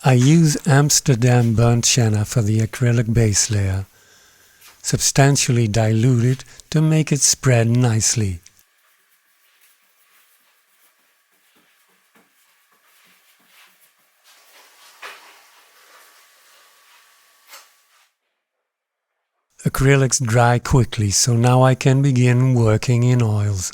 I use Amsterdam Burnt Sienna for the acrylic base layer, substantially diluted to make it spread nicely. Acrylics dry quickly, so now I can begin working in oils.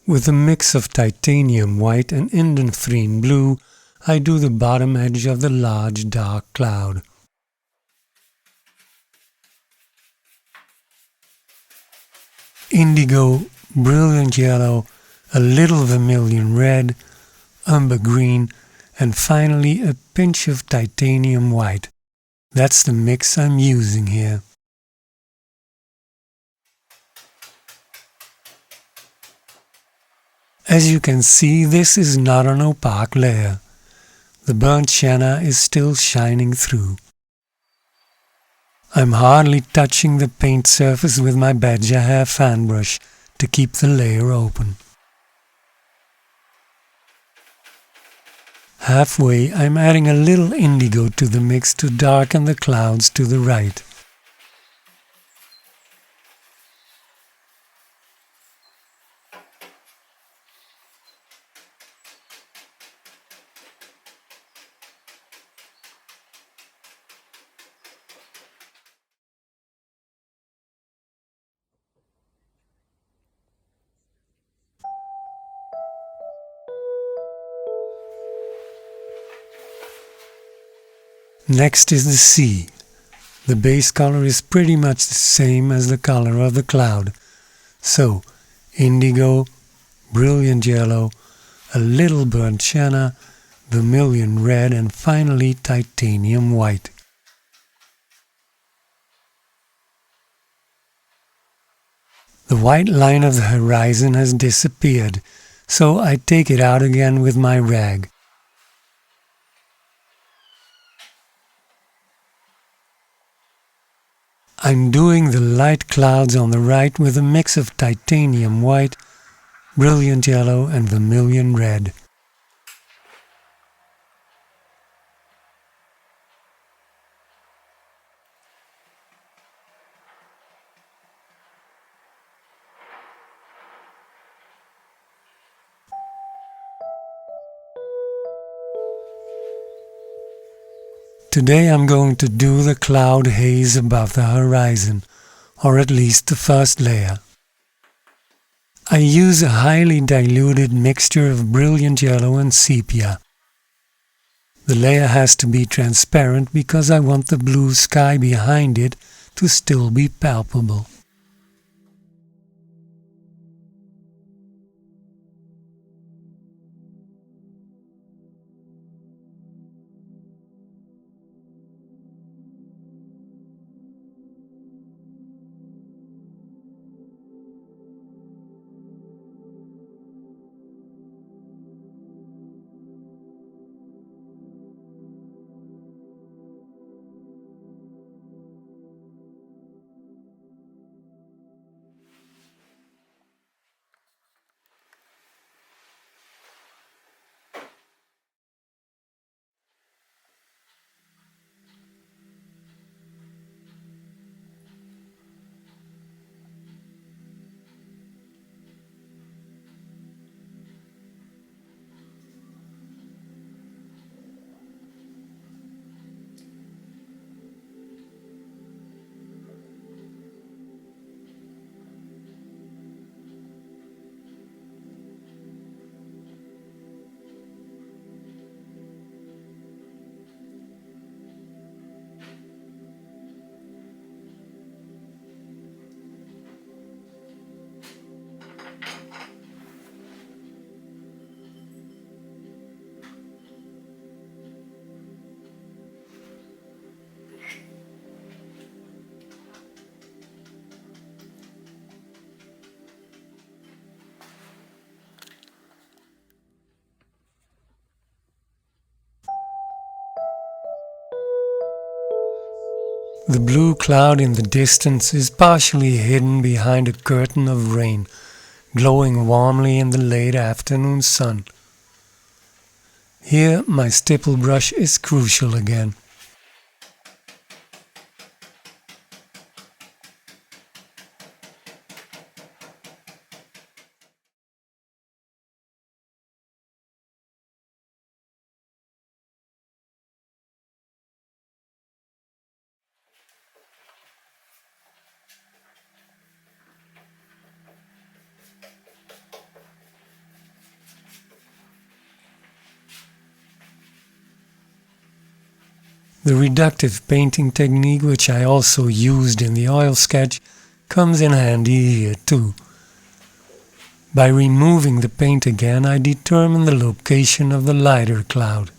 With a mix of titanium white and indanthrene blue, I do the bottom edge of the large dark cloud. Indigo, brilliant yellow, a little vermilion red, umber green, and finally a pinch of titanium white. That's the mix I'm using here. As you can see, this is not an opaque layer. The burnt sienna is still shining through. I'm hardly touching the paint surface with my badger hair fan brush to keep the layer open. Halfway, I'm adding a little indigo to the mix to darken the clouds to the right. Next is the sea. The base color is pretty much the same as the color of the cloud. So, indigo, brilliant yellow, a little burnt sienna, vermilion red, and finally titanium white. The white line of the horizon has disappeared, so I take it out again with my rag. I'm doing the light clouds on the right with a mix of titanium white, brilliant yellow, and vermilion red. Today I'm going to do the cloud haze above the horizon, or at least the first layer. I use a highly diluted mixture of brilliant yellow and sepia. The layer has to be transparent because I want the blue sky behind it to still be palpable. The blue cloud in the distance is partially hidden behind a curtain of rain, glowing warmly in the late afternoon sun. Here my stipple brush is crucial again. The reductive painting technique, which I also used in the oil sketch, comes in handy here too. By removing the paint again, I determine the location of the lighter cloud.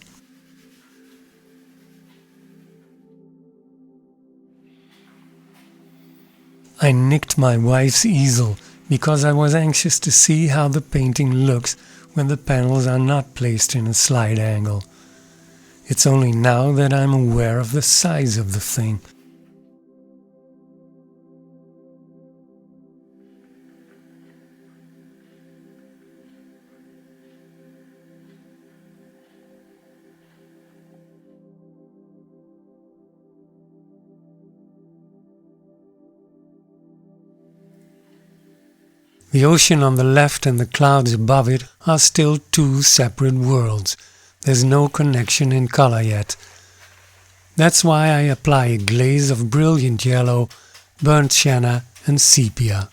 I nicked my wife's easel because I was anxious to see how the painting looks when the panels are not placed in a slight angle. It's only now that I'm aware of the size of the thing. The ocean on the left and the clouds above it are still two separate worlds. There's no connection in color yet. That's why I apply a glaze of brilliant yellow, burnt sienna and sepia.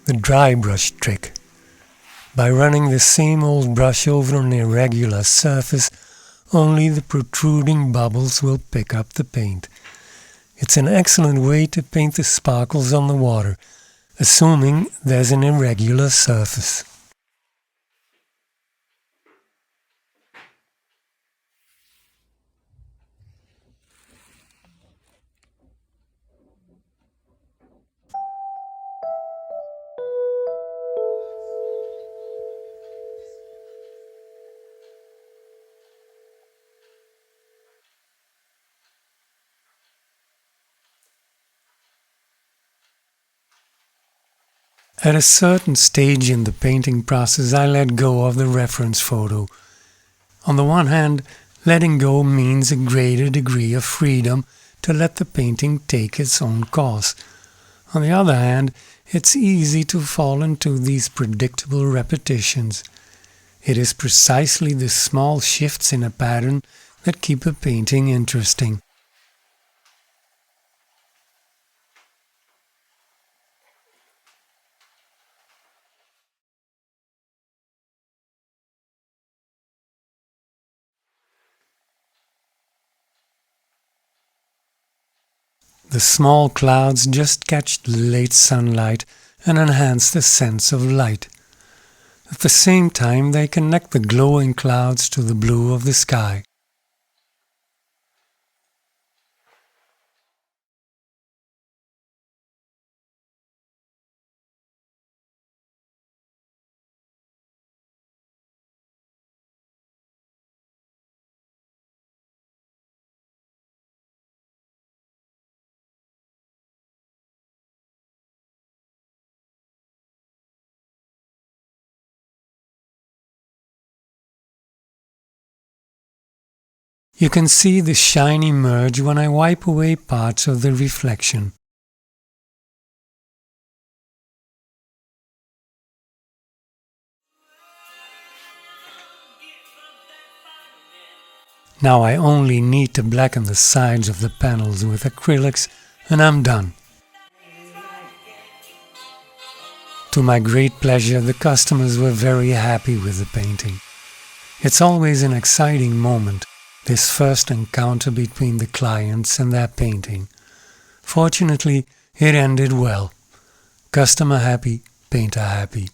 The dry brush trick. By running the same old brush over an irregular surface, only the protruding bubbles will pick up the paint. It's an excellent way to paint the sparkles on the water, assuming there's an irregular surface. At a certain stage in the painting process, I let go of the reference photo. On the one hand, letting go means a greater degree of freedom to let the painting take its own course. On the other hand, it's easy to fall into these predictable repetitions. It is precisely the small shifts in a pattern that keep a painting interesting. The small clouds just catch the late sunlight and enhance the sense of light. At the same time, they connect the glowing clouds to the blue of the sky. You can see the shine emerge when I wipe away parts of the reflection. Now I only need to blacken the sides of the panels with acrylics and I'm done. To my great pleasure, the customers were very happy with the painting. It's always an exciting moment, this first encounter between the clients and their painting. Fortunately, it ended well. Customer happy, painter happy.